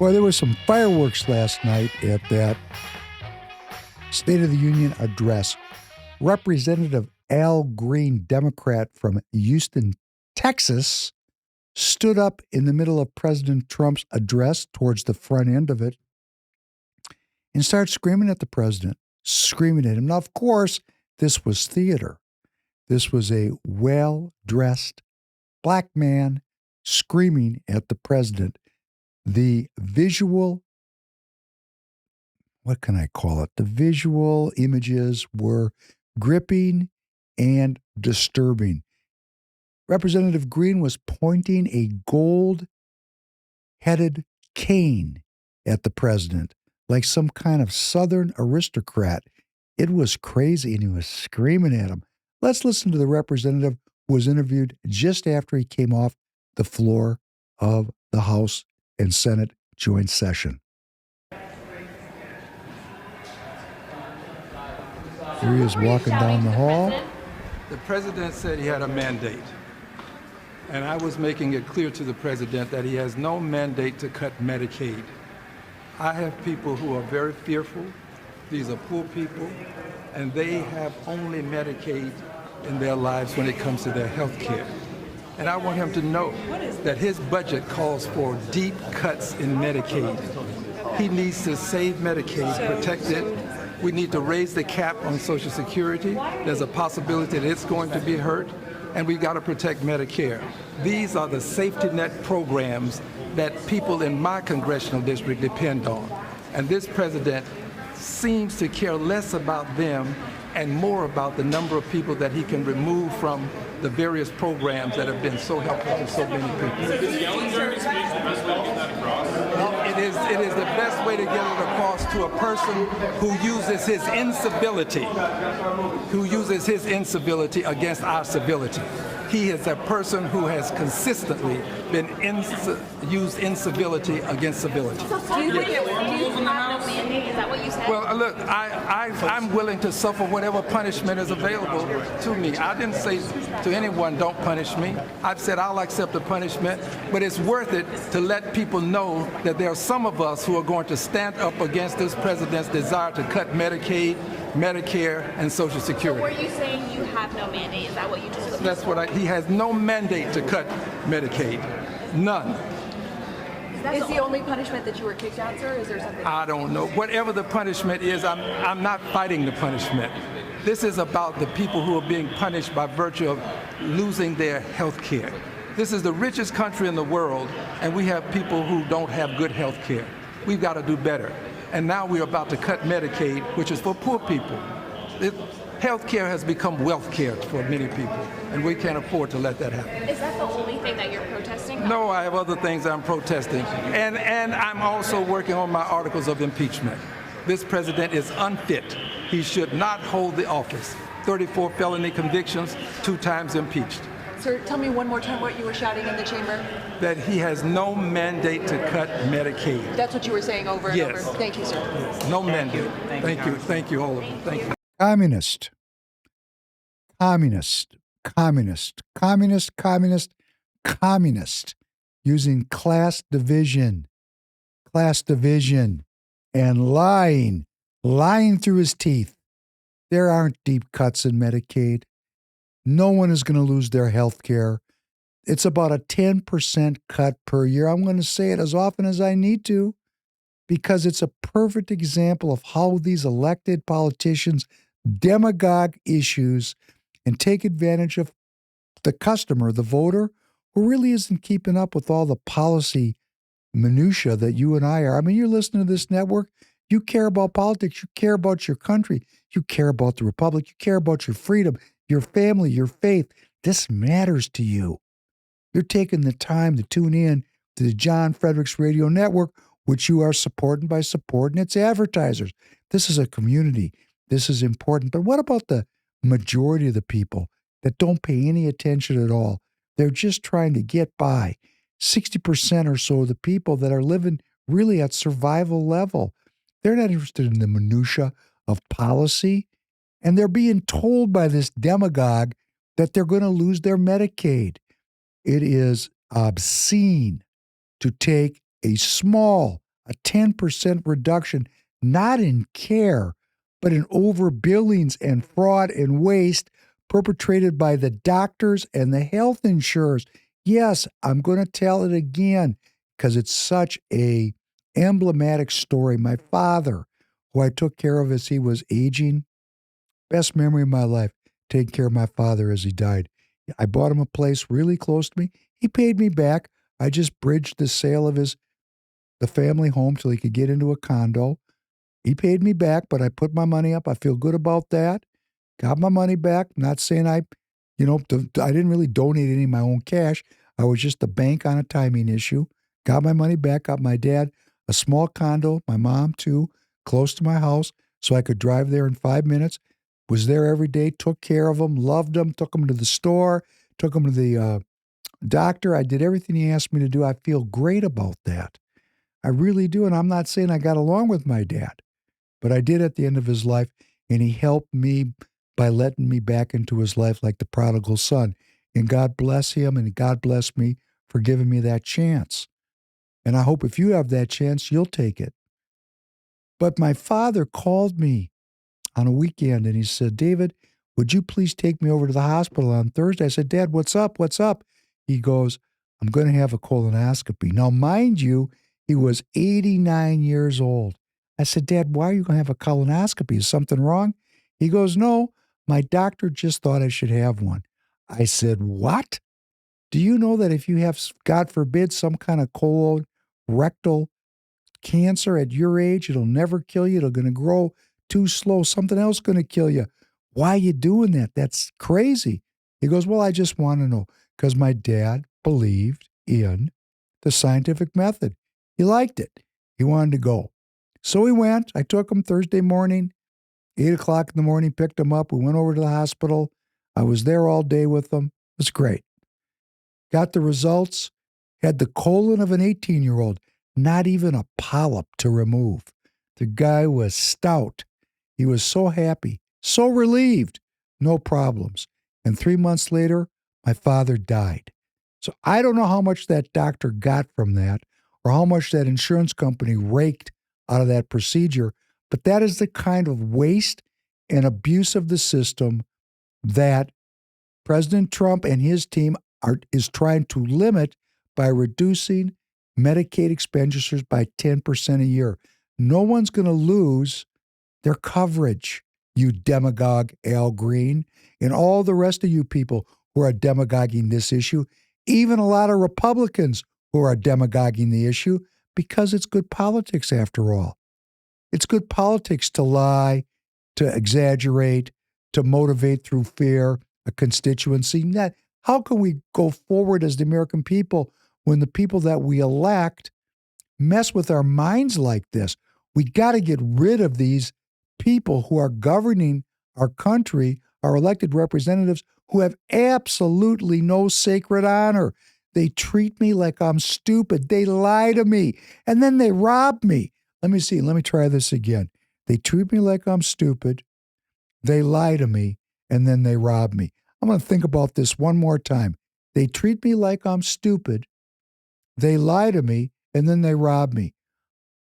Boy, there was some fireworks last night at that State of the Union address. Representative Al Green, Democrat from Houston, Texas, stood up in the middle of President Trump's address towards the front end of it and started screaming at the president, screaming at him. Now, of course, this was theater. This was a well-dressed black man screaming at the president. The visual, what can I call it? The visual images were gripping and disturbing. Representative Green was pointing a gold-headed cane at the president, like some kind of Southern aristocrat. It was crazy, and he was screaming at him. Let's listen to the representative who was interviewed just after he came off the floor of the House and Senate joint session. Here he is walking down the hall. The president said he had a mandate. And I was making it clear to the president that he has no mandate to cut Medicaid. I have people who are very fearful. These are poor people, and they have only Medicaid in their lives when it comes to their health care. And I want him to know that his budget calls for deep cuts in Medicaid. He needs to save Medicaid, protect it. We need to raise the cap on Social Security. There's a possibility that it's going to be hurt, and we've got to protect Medicare. These are the safety net programs that people in my congressional district depend on. And this president seems to care less about them and more about the number of people that he can remove from the various programs that have been so helpful to so many people. Well, it is the best way to get it across to a person who uses his incivility against our civility. He is a person who has consistently been used incivility against civility. Do you think it was no mandate? Is that what you said? Well, look, I'm willing to suffer whatever punishment is available to me. I didn't say to anyone, don't punish me. I've said I'll accept the punishment, but it's worth it to let people know that there are some of us who are going to stand up against this president's desire to cut Medicaid, Medicare, and Social Security. So were you saying you have no mandate? Is that what you told them? That's what he has no mandate to cut Medicaid. None. Is the only punishment that you were kicked out, sir? Is there something? I don't know. Whatever the punishment is, I'm not fighting the punishment. This is about the people who are being punished by virtue of losing their health care. This is the richest country in the world, and we have people who don't have good health care. We've got to do better. And now we're about to cut Medicaid, which is for poor people. Health care has become wealth care for many people, and we can't afford to let that happen. Is that the only thing that you're protesting? No, I have other things I'm protesting. And I'm also working on my articles of impeachment. This president is unfit. He should not hold the office. 34 felony convictions, 2 times impeached. Sir, tell me one more time what you were shouting in the chamber. That he has no mandate to cut Medicaid. That's what you were saying over and Yes. over. Thank you, sir. Yes. No mandate. Thank you. Thank you, all of you. Thank you. Communist, communist, communist, communist, communist, communist, using class division, and lying through his teeth. There aren't deep cuts in Medicaid. No one is going to lose their health care. It's about a 10% cut per year. I'm going to say it as often as I need to because it's a perfect example of how these elected politicians demagogue issues and take advantage of the customer, the voter, who really isn't keeping up with all the policy minutia that you and I are. I mean, you're listening to this network. You care about politics. You care about your country. You care about the republic. You care about your freedom, your family, your faith. This matters to you. You're taking the time to tune in to the John Fredericks Radio Network, which you are supporting by supporting its advertisers. This is a community. This is important. But what about the majority of the people that don't pay any attention at all? They're just trying to get by. 60% or so of the people that are living really at survival level. They're not interested in the minutia of policy, and they're being told by this demagogue that they're going to lose their Medicaid. It is obscene to take a small a 10% reduction, not in care, but in overbillings and fraud and waste perpetrated by the doctors and the health insurers. Yes, I'm going to tell it again because it's such a emblematic story. My father, who I took care of as he was aging, best memory of my life, taking care of my father as he died. I bought him a place really close to me. He paid me back. I just bridged the sale of the family home till he could get into a condo. He paid me back, but I put my money up. I feel good about that. Got my money back. Not saying I didn't really donate any of my own cash. I was just a bank on a timing issue. Got my money back. Got my dad a small condo, my mom too, close to my house, so I could drive there in 5 minutes. Was there every day, took care of them, loved them, took them to the store, took them to the doctor. I did everything he asked me to do. I feel great about that. I really do. And I'm not saying I got along with my dad, but I did at the end of his life. And he helped me by letting me back into his life like the prodigal son. And God bless him and God bless me for giving me that chance. And I hope if you have that chance, you'll take it. But my father called me on a weekend and he said, David, would you please take me over to the hospital on Thursday? I said, Dad, what's up? What's up? He goes, I'm going to have a colonoscopy. Now, mind you, he was 89 years old. I said, Dad, why are you going to have a colonoscopy? Is something wrong? He goes, no, my doctor just thought I should have one. I said, what? Do you know that if you have, God forbid, some kind of colorectal cancer at your age, it'll never kill you. It'll going to grow too slow. Something else going to kill you. Why are you doing that? That's crazy. He goes, well, I just want to know because my dad believed in the scientific method. He liked it. He wanted to go. So he went. I took him Thursday morning, 8 o'clock in the morning, picked him up. We went over to the hospital. I was there all day with him. It was great. Got the results. Had the colon of an 18-year-old. Not even a polyp to remove. The guy was stout. He was so happy, so relieved. No problems. And 3 months later, my father died. So I don't know how much that doctor got from that or how much that insurance company raked out of that procedure, but that is the kind of waste and abuse of the system that President Trump and his team is trying to limit by reducing Medicaid expenditures by 10% a year. No one's going to lose their coverage, you demagogue Al Green, and all the rest of you people who are demagoguing this issue, even a lot of Republicans who are demagoguing the issue, because it's good politics after all. It's good politics to lie, to exaggerate, to motivate through fear a constituency. How can we go forward as the American people when the people that we elect mess with our minds like this? We got to get rid of these people who are governing our country, our elected representatives, who have absolutely no sacred honor. They treat me like I'm stupid. They lie to me, and then they rob me. Let me try this again. They treat me like I'm stupid. They lie to me, and then they rob me. I'm going to think about this one more time. They treat me like I'm stupid. They lie to me, and then they rob me.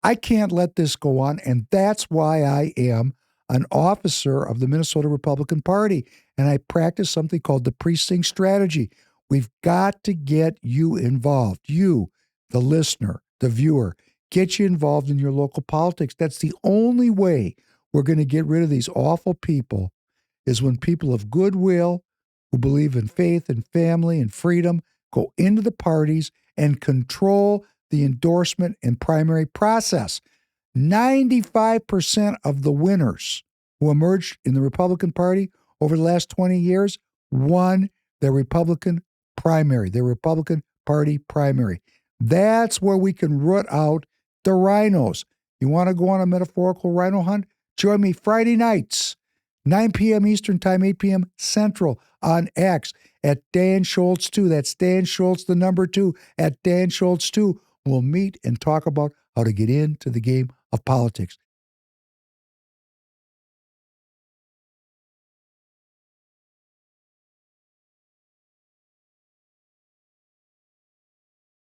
I can't let this go on, and that's why I am an officer of the Minnesota Republican Party, and I practice something called the precinct strategy. We've got to get you involved. You, the listener, the viewer, get you involved in your local politics. That's the only way we're going to get rid of these awful people, is when people of goodwill who believe in faith and family and freedom go into the parties and control the endorsement and primary process. 95% of the winners who emerged in the Republican Party over the last 20 years won their Republican primary, their Republican Party primary. That's where we can root out the rhinos. You want to go on a metaphorical rhino hunt? Join me Friday nights, 9 p.m. Eastern Time, 8 p.m. Central on X at Dan Schultz 2. That's Dan Schultz, the number 2, at Dan Schultz 2. We'll meet and talk about how to get into the game of politics.